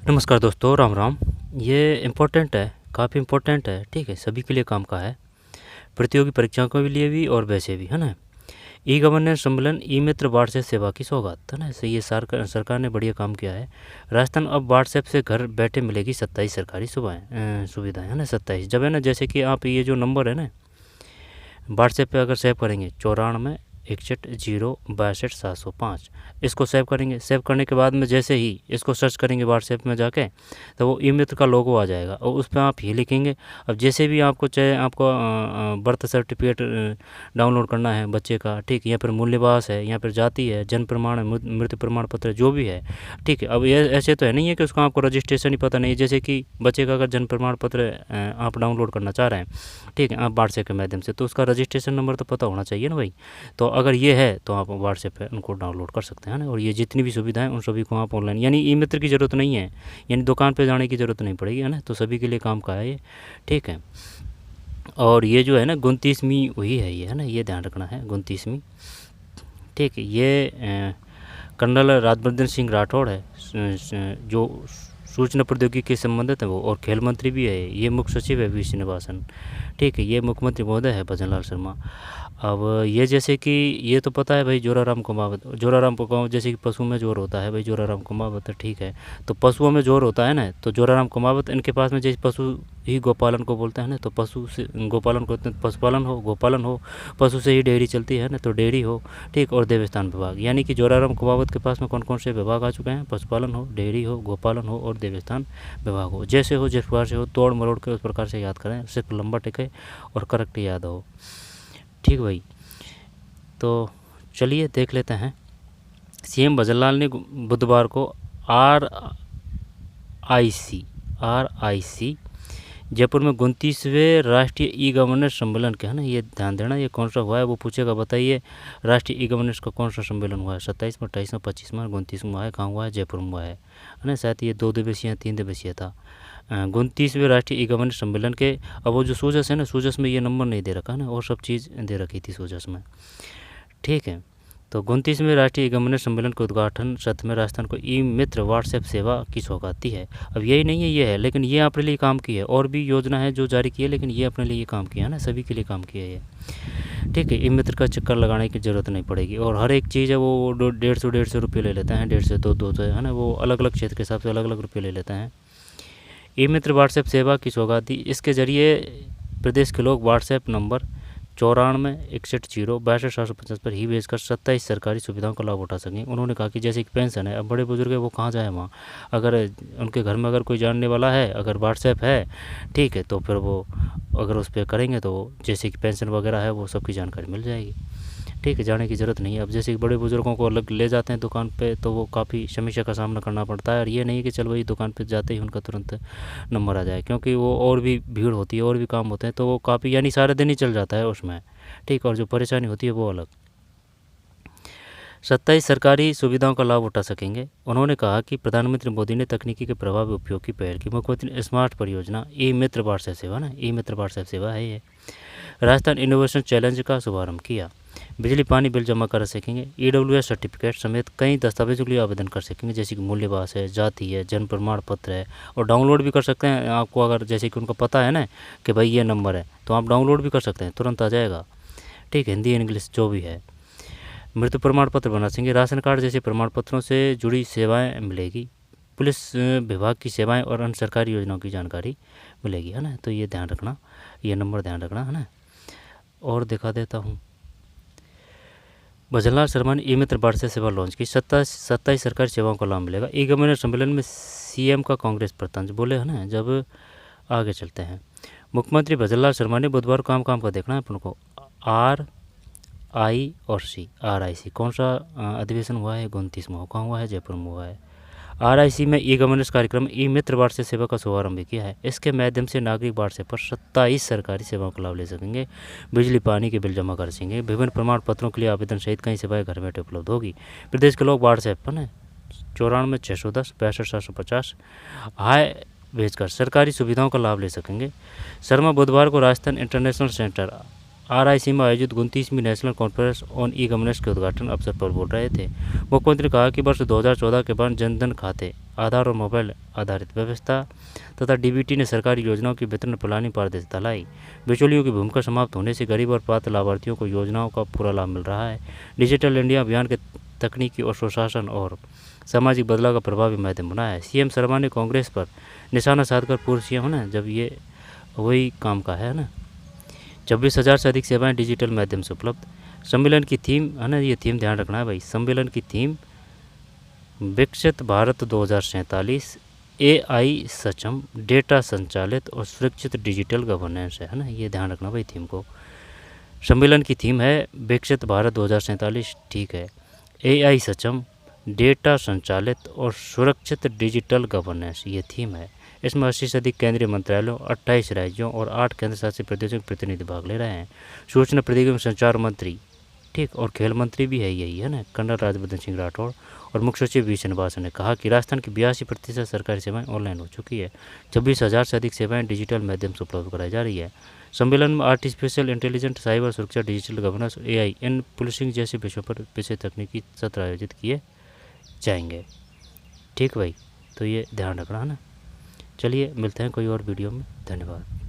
नमस्कार दोस्तों, राम राम। ये इम्पोर्टेंट है, काफ़ी इम्पोर्टेंट है, ठीक है, सभी के लिए काम का है, प्रतियोगी परीक्षाओं के लिए भी और वैसे भी, है ना। ई गवर्नेंस सम्मेलन ई मित्र व्हाट्सएप सेवा की सौगात, है ना। सही, ये सरकार ने बढ़िया काम किया है। राजस्थान अब व्हाट्सएप से घर बैठे मिलेगी 27 सरकारी सुविधाएँ, है ना। 27 जब, है ना, जैसे कि आप ये जो नंबर है ना व्हाट्सएप पे अगर सेव करेंगे 94 61 0 62 705, इसको सेव करेंगे। सेव करने के बाद में जैसे ही इसको सर्च करेंगे व्हाट्सएप में जाके, तो वो ई मित्र का लोगो आ जाएगा और उस पर आप ये लिखेंगे। अब जैसे भी आपको चाहे आपको बर्थ सर्टिफिकेट डाउनलोड करना है बच्चे का, ठीक, या फिर मूल निवास है, या फिर जाति है, जन्म प्रमाण है, मृत्यु प्रमाण पत्र जो भी है, ठीक है। अब ये ऐसे तो है नहीं है कि उसका आपको रजिस्ट्रेशन ही पता नहीं, जैसे कि बच्चे का अगर जन्म प्रमाण पत्र आप डाउनलोड करना चाह रहे हैं, ठीक है, आप व्हाट्सएप के माध्यम से, तो उसका रजिस्ट्रेशन नंबर तो पता होना चाहिए ना भाई। तो अगर ये है तो आप व्हाट्सएप पे उनको डाउनलोड कर सकते हैं ना। और ये जितनी भी सुविधाएं उन सभी को आप ऑनलाइन, यानी ई मित्र की ज़रूरत नहीं है, यानी दुकान पे जाने की ज़रूरत नहीं पड़ेगी, है ना। तो सभी के लिए काम का है ये, ठीक है। और ये जो है ना 29वीं हुई है ये, है ना, ये ध्यान रखना है, 29वीं, ठीक है। ये कर्नल राज्यवर्धन सिंह राठौड़ है जो सूचना प्रौद्योगिकी के संबंधित है वो, और खेल मंत्री भी है। ये मुख्य सचिव है वी श्रीनिवासन, ठीक है। ये मुख्यमंत्री महोदय है भजनलाल शर्मा। अब ये जैसे कि ये तो पता है भाई, जोराराम कुमावत, जोराराम कुमावत, जैसे कि पशु में जोर होता है भाई, जोराराम कुमावत, ठीक है। तो पशुओं में जोर होता है ना, तो जोराराम कुमावत इनके पास में, जैसे पशु ही गोपालन को बोलते हैं ना, तो पशु से गोपालन को पशुपालन हो, गोपालन हो, पशु से ही डेयरी चलती है ना, तो डेयरी हो, ठीक। और देवस्थान विभाग, यानी कि जोराराम कुमावत के पास में कौन कौन से विभाग आ चुके हैं, पशुपालन हो, डेयरी हो, गोपालन हो और देवस्थान विभाग हो। जैसे हो, जिस प्रकार से हो, तोड़ मरोड़ के उस प्रकार से याद करें, सिर्फ लंबा टिके और करेक्ट याद हो, ठीक भाई। तो चलिए देख लेते हैं। सीएम भजनलाल ने बुधवार को आर आई सी जयपुर में 29वें राष्ट्रीय ई गवर्नेंस सम्मेलन के, है ना, ये ध्यान देना, ये कौन सा हुआ है वो पूछेगा, बताइए राष्ट्रीय ई गवर्नेंस का कौन सा सम्मेलन हुआ है, 27 में, 28 में, 25 में, 29 में हुआ है, कहाँ हुआ है, जयपुर में हुआ है ना। शायद ये 2 दिवसीय 3 दिवसीय था। 29वें राष्ट्रीय ई गवर्नेंस सम्मेलन के, अब वो जो सूजस है ना, सूजस में ये नंबर नहीं दे रखा है ना, और सब चीज़ दे रखी थी सूजस में, ठीक है। तो 29वें राष्ट्रीय ई गवर्नेंस सम्मेलन के उद्घाटन सत्र में राजस्थान को ई मित्र व्हाट्सएप सेवा की सौगाती है। अब यही नहीं है, ये है, लेकिन ये अपने लिए काम की है, और भी योजना है जो जारी की है, लेकिन ये अपने लिए काम किया है ना, सभी के लिए काम किया है ये, ठीक है। ई मित्र का चक्कर लगाने की ज़रूरत नहीं पड़ेगी, और हर एक चीज़ है वो 150 रुपये ले लेते हैं, 150 200 है ना, वो अलग अलग क्षेत्र के हिसाब से अलग अलग रुपये ले लेते हैं। ई मित्र व्हाट्सएप सेवा की सौगाती, इसके ज़रिए प्रदेश के लोग व्हाट्सएप नंबर 94 61 0 62 750 पर ही भेजकर 27 सरकारी सुविधाओं का लाभ उठा सकें। उन्होंने कहा कि जैसे कि पेंशन है, अब बड़े बुजुर्ग है वो कहाँ जाए वहाँ, अगर उनके घर में अगर कोई जानने वाला है, अगर व्हाट्सएप है, ठीक है, तो फिर वो अगर उस पर करेंगे तो जैसे कि पेंशन वगैरह है वो सबकी जानकारी मिल जाएगी, ठीक है, जाने की ज़रूरत नहीं है। अब जैसे कि बड़े बुजुर्गों को अलग ले जाते हैं दुकान पे, तो वो काफ़ी समस्या का सामना करना पड़ता है, और ये नहीं कि चल भाई दुकान पे जाते ही उनका तुरंत नंबर आ जाए, क्योंकि वो और भी भीड़ होती है, और भी काम होते हैं, तो वो काफ़ी, यानी सारा दिन ही चल जाता है उसमें, ठीक। और जो परेशानी होती है वो अलग। 27 सरकारी सुविधाओं का लाभ उठा सकेंगे। उन्होंने कहा कि प्रधानमंत्री मोदी ने तकनीकी के प्रभावी उपयोग की पहल की। मुख्यमंत्री ने स्मार्ट परियोजना ई मित्र व्हाट्सएप सेवा ना, ई मित्र व्हाट्सएप सेवा है ये, राजस्थान इनोवेशन चैलेंज का शुभारंभ किया। बिजली पानी बिल जमा कर सकेंगे। ईडब्ल्यूएस सर्टिफिकेट समेत कई दस्तावेजों के लिए आवेदन कर सकेंगे, जैसे कि मूल निवास है, जाति है, जन्म प्रमाण पत्र है, और डाउनलोड भी कर सकते हैं। आपको अगर जैसे कि उनको पता है ना कि भाई ये नंबर है, तो आप डाउनलोड भी कर सकते हैं, तुरंत आ जाएगा, ठीक, हिंदी इंग्लिश जो भी है। मृत्यु प्रमाण पत्र बना सकेंगे। राशन कार्ड जैसे प्रमाण पत्रों से जुड़ी सेवाएं मिलेगी। पुलिस विभाग की सेवाएं और अन्य सरकारी योजनाओं की जानकारी मिलेगी, है ना। तो ये ध्यान रखना, ये नंबर ध्यान रखना, है ना। और दिखा देता हूँ, भजनलाल शर्मा ने ई मित्र व्हाट्सएप सेवा लॉन्च की। 27 सरकारी सेवाओं का लाभ मिलेगा। ई गवर्नेंस सम्मेलन में सीएम का कांग्रेस प्रतंज बोले, है ना। जब आगे चलते हैं, मुख्यमंत्री भजनलाल शर्मा ने बुधवार को काम का देखना है अपन को। RIC कौन सा अधिवेशन हुआ है, 29 में कहाँ हुआ है, जयपुर में हुआ है। RIC में ई गवर्नेंस कार्यक्रम ई मित्र व्हाट्सएप सेवा का शुभारंभ किया है। इसके माध्यम से नागरिक व्हाट्सएप पर 27 सरकारी सेवाओं का लाभ ले सकेंगे। बिजली पानी के बिल जमा कर सकेंगे। विभिन्न प्रमाण पत्रों के लिए आवेदन सहित कई सेवाएं घर बैठे उपलब्ध होगी। प्रदेश के लोग व्हाट्सएप पर 94 610 65 750 हाय भेजकर सरकारी सुविधाओं का लाभ ले सकेंगे। शर्मा बुधवार को राजस्थान इंटरनेशनल सेंटर RIC में आयोजित 29वीं national conference on e governance के उद्घाटन अवसर पर बोल रहे थे। मुख्यमंत्री ने कहा कि वर्ष 2014 के बाद जनधन खाते आधार और मोबाइल आधारित व्यवस्था तथा डीबीटी ने सरकारी योजनाओं की वितरण प्रणाली पारदर्शिता लाई। बिचौलियों की भूमिका समाप्त होने से गरीब और पात्र लाभार्थियों को योजनाओं का पूरा लाभ मिल रहा है। डिजिटल इंडिया अभियान के तकनीकी और सुशासन और सामाजिक बदलाव का प्रभावी माध्यम बना है। सीएम शर्मा ने कांग्रेस पर निशाना साधकर पूर्व सीएम है ना, जब ये वही काम का है ना, 26,000 से अधिक सेवाएं डिजिटल माध्यम से उपलब्ध। सम्मेलन की थीम है ना, ये थीम ध्यान रखना है भाई, सम्मेलन की थीम विकसित भारत 2047 AI सक्षम, डेटा संचालित और सुरक्षित डिजिटल गवर्नेंस है ना, ये ध्यान रखना भाई थीम को। सम्मेलन की थीम है विकसित भारत 2047, ठीक है, AI सक्षम, डेटा संचालित और सुरक्षित डिजिटल गवर्नेंस, ये थीम है। इसमें 80 से अधिक केंद्रीय मंत्रालयों, 28 राज्यों और 8 केंद्र शासित प्रदेशों के प्रतिनिधि भाग ले रहे हैं। सूचना प्रौद्योगिकी एवं संचार मंत्री, ठीक, और खेल मंत्री भी है यही है ना, कर्नल राज्यवर्धन सिंह राठौड़, और मुख्य सचिव वी श्रीनिवासन ने कहा कि राजस्थान की 82% सरकारी सेवाएं ऑनलाइन हो चुकी है। 26,000 से अधिक सेवाएं डिजिटल माध्यम से उपलब्ध कराई जा रही है। सम्मेलन में आर्टिफिशियल इंटेलिजेंस, साइबर सुरक्षा, डिजिटल गवर्नेंस, AI इन पुलिसिंग जैसे विषयों पर विषय तकनीकी सत्र आयोजित किए जाएंगे। ठीक भाई, तो ये ध्यान रखना है ना। चलिए मिलते हैं कोई और वीडियो में, धन्यवाद।